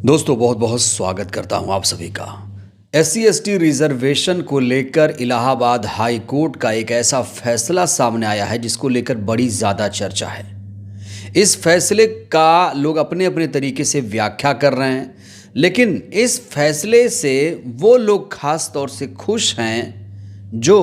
दोस्तों बहुत बहुत स्वागत करता हूं आप सभी का। SC/ST रिजर्वेशन को लेकर इलाहाबाद हाई कोर्ट का एक ऐसा फैसला सामने आया है जिसको लेकर बड़ी ज़्यादा चर्चा है। इस फैसले का लोग अपने अपने तरीके से व्याख्या कर रहे हैं, लेकिन इस फैसले से वो लोग खास तौर से खुश हैं जो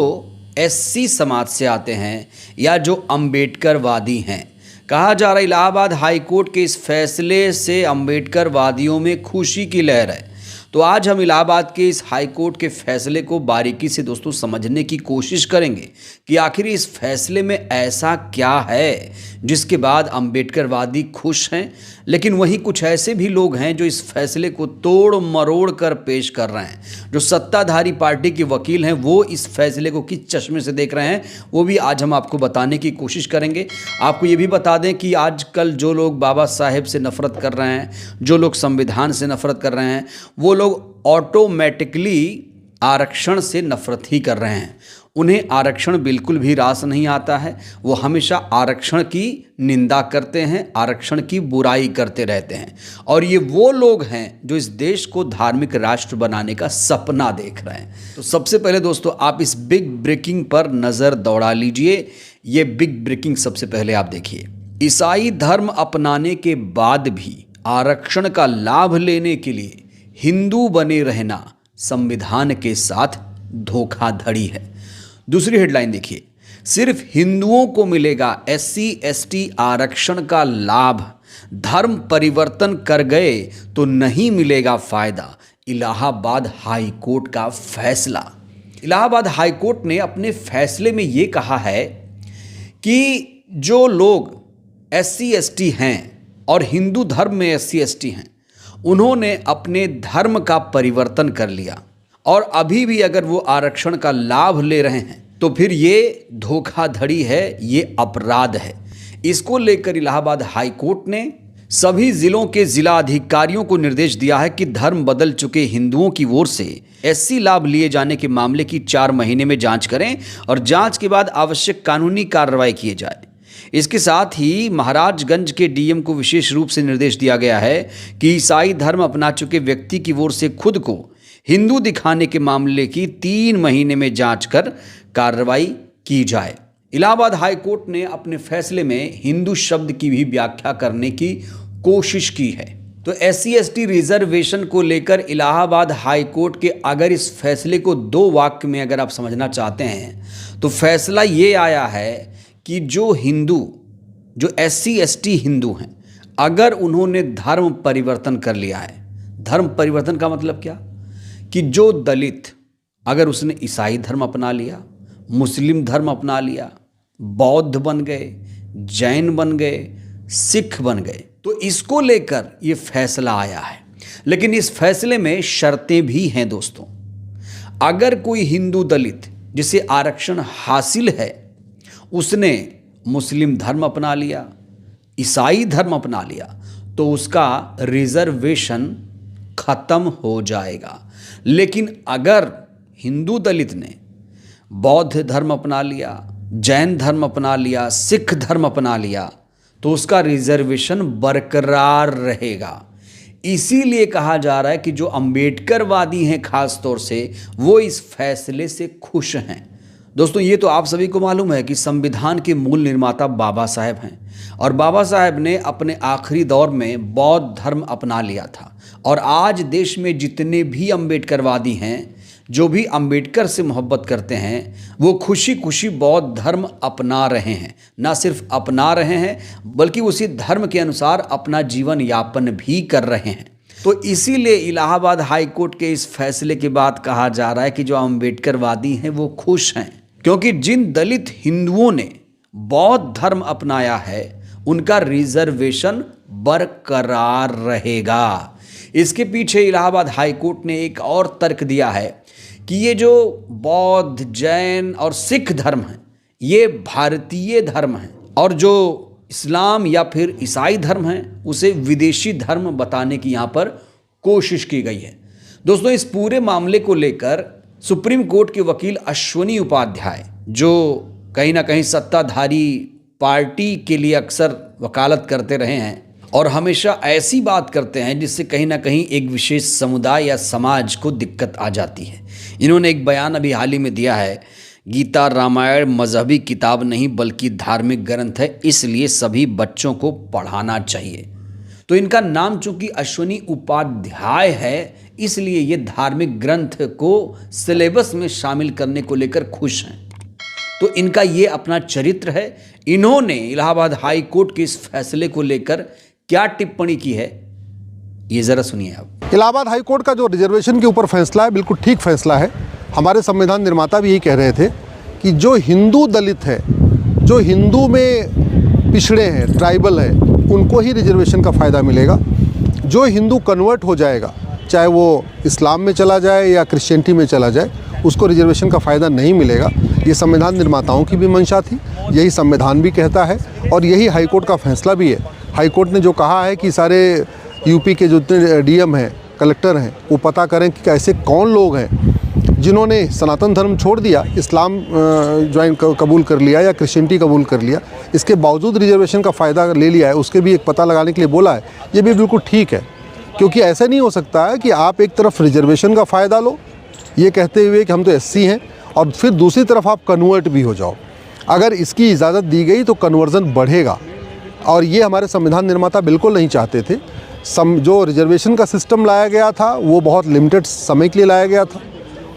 SC समाज से आते हैं या जो अम्बेडकरवादी हैं। कहा जा रहा है इलाहाबाद हाई कोर्ट के इस फैसले से अम्बेडकरवादियों में खुशी की लहर है। तो आज हम इलाहाबाद के इस हाई कोर्ट के फैसले को बारीकी से दोस्तों समझने की कोशिश करेंगे कि आखिर इस फैसले में ऐसा क्या है जिसके बाद अम्बेडकरवादी खुश हैं, लेकिन वहीं कुछ ऐसे भी लोग हैं जो इस फैसले को तोड़ मरोड़ कर पेश कर रहे हैं। जो सत्ताधारी पार्टी के वकील हैं वो इस फैसले को किस चश्मे से देख रहे हैं वो भी आज हम आपको बताने की कोशिश करेंगे। आपको ये भी बता दें कि आजकल जो लोग बाबा साहेब से नफरत कर रहे हैं, जो लोग संविधान से नफरत कर रहे हैं, वो लोग ऑटोमेटिकली आरक्षण से नफरत ही कर रहे हैं। उन्हें आरक्षण बिल्कुल भी रास नहीं आता है। वो हमेशा आरक्षण की निंदा करते हैं, आरक्षण की बुराई करते रहते हैं। और ये वो लोग हैं जो इस देश को धार्मिक राष्ट्र बनाने का सपना देख रहे हैं। तो सबसे पहले दोस्तों आप इस बिग ब्रेकिंग पर नज़र दौड़ा लीजिए। ये बिग ब्रेकिंग सबसे पहले आप देखिए। ईसाई धर्म अपनाने के बाद भी आरक्षण का लाभ लेने के लिए हिंदू बने रहना संविधान के साथ धोखाधड़ी है। दूसरी हेडलाइन देखिए, सिर्फ हिंदुओं को मिलेगा SC/ST आरक्षण का लाभ, धर्म परिवर्तन कर गए तो नहीं मिलेगा फायदा। इलाहाबाद हाई कोर्ट का फैसला। इलाहाबाद हाई कोर्ट ने अपने फैसले में ये कहा है कि जो लोग SC/ST हैं और हिंदू धर्म में SC/ST हैं, उन्होंने अपने धर्म का परिवर्तन कर लिया और अभी भी अगर वो आरक्षण का लाभ ले रहे हैं तो फिर ये धोखाधड़ी है, ये अपराध है। इसको लेकर इलाहाबाद हाई कोर्ट ने सभी जिलों के जिला अधिकारियों को निर्देश दिया है कि धर्म बदल चुके हिंदुओं की ओर से SC लाभ लिए जाने के मामले की 4 महीने में जांच करें और जांच के बाद आवश्यक कानूनी कार्रवाई किए जाए। इसके साथ ही महाराजगंज के DM को विशेष रूप से निर्देश दिया गया है कि ईसाई धर्म अपना चुके व्यक्ति की ओर से खुद को हिंदू दिखाने के मामले की 3 महीने में जांच कर कार्रवाई की जाए। इलाहाबाद हाई कोर्ट ने अपने फैसले में हिंदू शब्द की भी व्याख्या करने की कोशिश की है। तो SC/ST रिजर्वेशन को लेकर इलाहाबाद हाई कोर्ट के अगर इस फैसले को 2 वाक्य में अगर आप समझना चाहते हैं तो फैसला ये आया है कि जो हिंदू, जो SC/ST हिंदू हैं, अगर उन्होंने धर्म परिवर्तन कर लिया है, धर्म परिवर्तन का मतलब क्या कि जो दलित अगर उसने ईसाई धर्म अपना लिया, मुस्लिम धर्म अपना लिया, बौद्ध बन गए, जैन बन गए, सिख बन गए, तो इसको लेकर ये फैसला आया है। लेकिन इस फैसले में शर्तें भी हैं दोस्तों। अगर कोई हिंदू दलित जिसे आरक्षण हासिल है उसने मुस्लिम धर्म अपना लिया, ईसाई धर्म अपना लिया, तो उसका रिजर्वेशन खत्म हो जाएगा। लेकिन अगर हिंदू दलित ने बौद्ध धर्म अपना लिया, जैन धर्म अपना लिया, सिख धर्म अपना लिया, तो उसका रिजर्वेशन बरकरार रहेगा। इसीलिए कहा जा रहा है कि जो अम्बेडकरवादी हैं खास तौर से, वो इस फैसले से खुश हैं। दोस्तों ये तो आप सभी को मालूम है कि संविधान के मूल निर्माता बाबा साहेब हैं और बाबा साहेब ने अपने आखिरी दौर में बौद्ध धर्म अपना लिया था। और आज देश में जितने भी अम्बेडकरवादी हैं, जो भी अम्बेडकर से मोहब्बत करते हैं, वो खुशी खुशी बौद्ध धर्म अपना रहे हैं। ना सिर्फ अपना रहे हैं बल्कि उसी धर्म के अनुसार अपना जीवन यापन भी कर रहे हैं। तो इसीलिए इलाहाबाद हाई कोर्ट के इस फैसले के बाद कहा जा रहा है कि जो अम्बेडकरवादी हैं वो खुश हैं, क्योंकि जिन दलित हिंदुओं ने बौद्ध धर्म अपनाया है उनका रिजर्वेशन बरकरार रहेगा। इसके पीछे इलाहाबाद हाई कोर्ट ने एक और तर्क दिया है कि ये जो बौद्ध, जैन और सिख धर्म हैं ये भारतीय धर्म हैं और जो इस्लाम या फिर ईसाई धर्म हैं उसे विदेशी धर्म बताने की यहाँ पर कोशिश की गई है। दोस्तों इस पूरे मामले को लेकर सुप्रीम कोर्ट के वकील अश्वनी उपाध्याय, जो कहीं ना कहीं सत्ताधारी पार्टी के लिए अक्सर वकालत करते रहे हैं, और हमेशा ऐसी बात करते हैं जिससे कहीं ना कहीं एक विशेष समुदाय या समाज को दिक्कत आ जाती है। इन्होंने एक बयान अभी हाल ही में दिया है, गीता रामायण मजहबी किताब नहीं बल्कि धार्मिक ग्रंथ है, इसलिए सभी बच्चों को पढ़ाना चाहिए। तो इनका नाम चूंकि अश्विनी उपाध्याय है, इसलिए ये धार्मिक ग्रंथ को सिलेबस में शामिल करने को लेकर खुश हैं। तो इनका ये अपना चरित्र है। इन्होंने इलाहाबाद हाई कोर्ट के इस फैसले को लेकर क्या टिप्पणी की है, ये जरा सुनिए आप। इलाहाबाद हाई कोर्ट का जो रिजर्वेशन के ऊपर फैसला है, बिल्कुल ठीक फैसला है। हमारे संविधान निर्माता भी यही कह रहे थे कि जो हिंदू दलित है, जो हिंदू में पिछड़े हैं, ट्राइबल है, उनको ही रिजर्वेशन का फ़ायदा मिलेगा। जो हिंदू कन्वर्ट हो जाएगा, चाहे वो इस्लाम में चला जाए या क्रिश्चियनिटी में चला जाए, उसको रिजर्वेशन का फ़ायदा नहीं मिलेगा। ये संविधान निर्माताओं की भी मंशा थी, यही संविधान भी कहता है और यही हाई कोर्ट का फैसला भी है। हाई कोर्ट ने जो कहा है कि सारे यूपी के जितने डीएम हैं, कलेक्टर हैं, वो पता करें कि ऐसे कौन लोग हैं जिन्होंने सनातन धर्म छोड़ दिया, इस्लाम ज्वाइन कबूल कर लिया या क्रिश्चियनिटी कबूल कर लिया, इसके बावजूद रिजर्वेशन का फ़ायदा ले लिया है, उसके भी एक पता लगाने के लिए बोला है। ये भी बिल्कुल ठीक है, क्योंकि ऐसा नहीं हो सकता है कि आप एक तरफ रिजर्वेशन का फ़ायदा लो ये कहते हुए कि हम तो एससी हैं, और फिर दूसरी तरफ आप कन्वर्ट भी हो जाओ। अगर इसकी इजाज़त दी गई तो कन्वर्जन बढ़ेगा, और ये हमारे संविधान निर्माता बिल्कुल नहीं चाहते थे। जो रिजर्वेशन का सिस्टम लाया गया था वो बहुत लिमिटेड समय के लिए लाया गया था,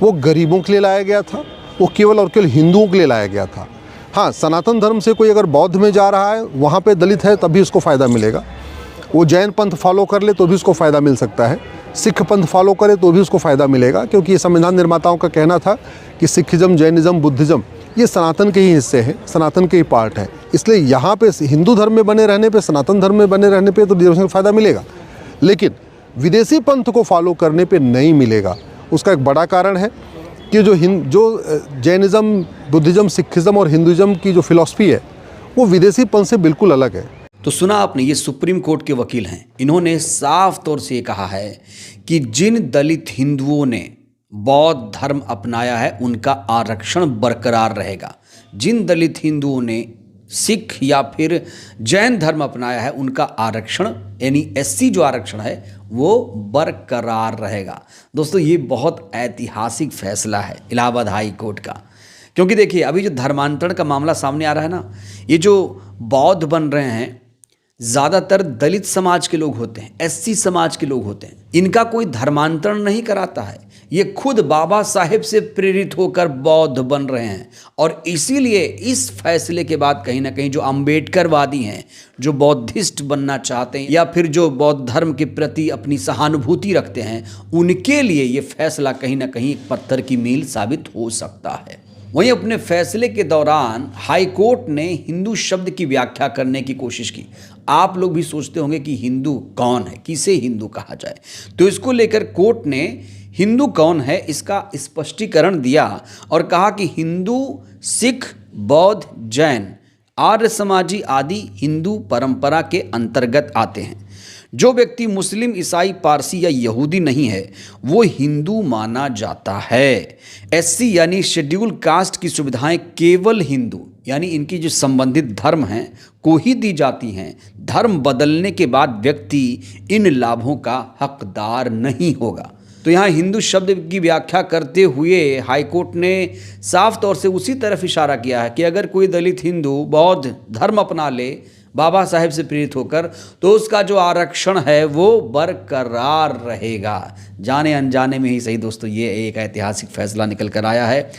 वो गरीबों के लिए लाया गया था, वो केवल और केवल हिंदुओं के लिए लाया गया था। हाँ, सनातन धर्म से कोई अगर बौद्ध में जा रहा है, वहाँ पे दलित है, तभी उसको फ़ायदा मिलेगा। वो जैन पंथ फॉलो कर ले तो भी उसको फ़ायदा मिल सकता है, सिख पंथ फॉलो करे तो भी उसको फ़ायदा मिलेगा, क्योंकि ये संविधान निर्माताओं का कहना था कि सिखिज़म, जैनिज़्म, बुद्धिज़्म ये सनातन के ही हिस्से हैं, सनातन के ही पार्ट हैं। इसलिए यहाँ पे हिंदू धर्म में बने रहने पे, सनातन धर्म में बने रहने पे तो रिजर्वेशन का फ़ायदा मिलेगा, लेकिन विदेशी पंथ को फॉलो करने पे नहीं मिलेगा। उसका एक बड़ा कारण है कि जो जैनिज़्म, बुद्धिज़्म, सिखिज़म और हिंदुज़म की जो फिलॉसफी है वो विदेशी पंथ से बिल्कुल अलग है। तो सुना आपने, ये सुप्रीम कोर्ट के वकील हैं। इन्होंने साफ तौर से ये कहा है कि जिन दलित हिंदुओं ने बौद्ध धर्म अपनाया है उनका आरक्षण बरकरार रहेगा। जिन दलित हिंदुओं ने सिख या फिर जैन धर्म अपनाया है उनका आरक्षण यानी एससी जो आरक्षण है वो बरकरार रहेगा। दोस्तों, ये बहुत ऐतिहासिक फैसला है इलाहाबाद हाई कोर्ट का, क्योंकि देखिए अभी जो धर्मांतरण का मामला सामने आ रहा है ना, ये जो बौद्ध बन रहे हैं ज़्यादातर दलित समाज के लोग होते हैं, एससी समाज के लोग होते हैं। इनका कोई धर्मांतरण नहीं कराता है, ये खुद बाबा साहेब से प्रेरित होकर बौद्ध बन रहे हैं। और इसीलिए इस फैसले के बाद कहीं ना कहीं जो अम्बेडकरवादी हैं, जो बौद्धिस्ट बनना चाहते हैं या फिर जो बौद्ध धर्म के प्रति अपनी सहानुभूति रखते हैं, उनके लिए ये फैसला कहीं ना कहीं एक पत्थर की मील साबित हो सकता है। वहीं अपने फैसले के दौरान हाई कोर्ट ने हिंदू शब्द की व्याख्या करने की कोशिश की। आप लोग भी सोचते होंगे कि हिंदू कौन है, किसे हिंदू कहा जाए, तो इसको लेकर कोर्ट ने हिंदू कौन है इसका स्पष्टीकरण दिया और कहा कि हिंदू सिख, बौद्ध, जैन, आर्य समाजी आदि हिंदू परंपरा के अंतर्गत आते हैं। जो व्यक्ति मुस्लिम, ईसाई, पारसी या यहूदी नहीं है वो हिंदू माना जाता है। एससी यानी शेड्यूल कास्ट की सुविधाएं केवल हिंदू यानी इनकी जो संबंधित धर्म हैं को ही दी जाती हैं। धर्म बदलने के बाद व्यक्ति इन लाभों का हकदार नहीं होगा। तो यहाँ हिंदू शब्द की व्याख्या करते हुए हाईकोर्ट ने साफ तौर से उसी तरफ इशारा किया है कि अगर कोई दलित हिंदू बौद्ध धर्म अपना ले बाबा साहेब से प्रेरित होकर, तो उसका जो आरक्षण है वो बरकरार रहेगा। जाने अनजाने में ही सही दोस्तों, ये एक ऐतिहासिक फैसला निकल कर आया है।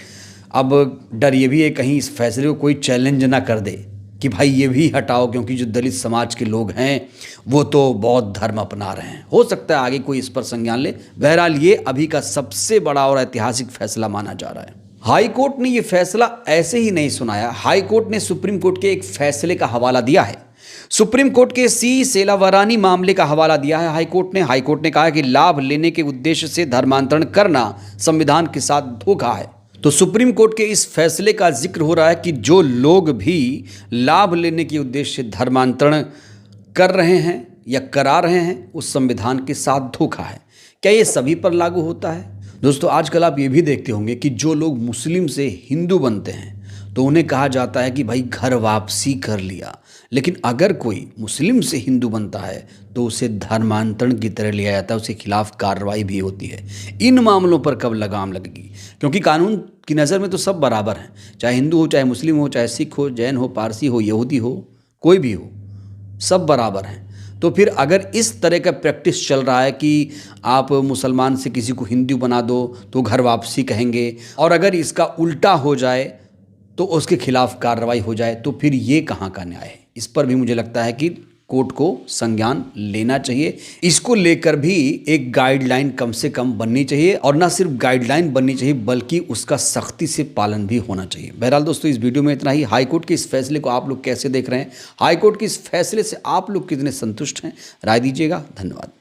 अब डर ये भी है कहीं इस फैसले को कोई चैलेंज ना कर दे कि भाई ये भी हटाओ, क्योंकि जो दलित समाज के लोग हैं वो तो बौद्ध धर्म अपना रहे हैं। हो सकता है आगे कोई इस पर संज्ञान ले। बहरहाल ये अभी का सबसे बड़ा और ऐतिहासिक फैसला माना जा रहा है। हाई कोर्ट ने ये फैसला ऐसे ही नहीं सुनाया। हाई कोर्ट ने सुप्रीम कोर्ट के एक फैसले का हवाला दिया है। सुप्रीम कोर्ट के सी सेलावरानी मामले का हवाला दिया है हाई कोर्ट ने कहा कि लाभ लेने के उद्देश्य से धर्मांतरण करना संविधान के साथ धोखा है। तो सुप्रीम कोर्ट के इस फैसले का जिक्र हो रहा है कि जो लोग भी लाभ लेने के उद्देश्य से धर्मांतरण कर रहे हैं या करा रहे हैं उस संविधान के साथ धोखा है। क्या ये सभी पर लागू होता है? दोस्तों, आजकल आप ये भी देखते होंगे कि जो लोग मुस्लिम से हिंदू बनते हैं तो उन्हें कहा जाता है कि भाई घर वापसी कर लिया, लेकिन अगर कोई मुस्लिम से हिंदू बनता है तो उसे धर्मांतरण की तरह लिया जाता है, उसके खिलाफ कार्रवाई भी होती है। इन मामलों पर कब लगाम लगेगी? क्योंकि कानून की नज़र में तो सब बराबर हैं, चाहे हिंदू हो, चाहे मुस्लिम हो, चाहे सिख हो, जैन हो, पारसी हो, यहूदी हो, कोई भी हो, सब बराबर हैं। तो फिर अगर इस तरह का प्रैक्टिस चल रहा है कि आप मुसलमान से किसी को हिंदू बना दो तो घर वापसी कहेंगे, और अगर इसका उल्टा हो जाए तो उसके खिलाफ कार्रवाई हो जाए, तो फिर ये कहाँ का न्याय है? इस पर भी मुझे लगता है कि कोर्ट को संज्ञान लेना चाहिए। इसको लेकर भी एक गाइडलाइन कम से कम बननी चाहिए, और ना सिर्फ गाइडलाइन बननी चाहिए बल्कि उसका सख्ती से पालन भी होना चाहिए। बहरहाल दोस्तों, इस वीडियो में इतना ही। हाईकोर्ट के इस फैसले को आप लोग कैसे देख रहे हैं? हाईकोर्ट के इस फैसले से आप लोग कितने संतुष्ट हैं? राय दीजिएगा। धन्यवाद।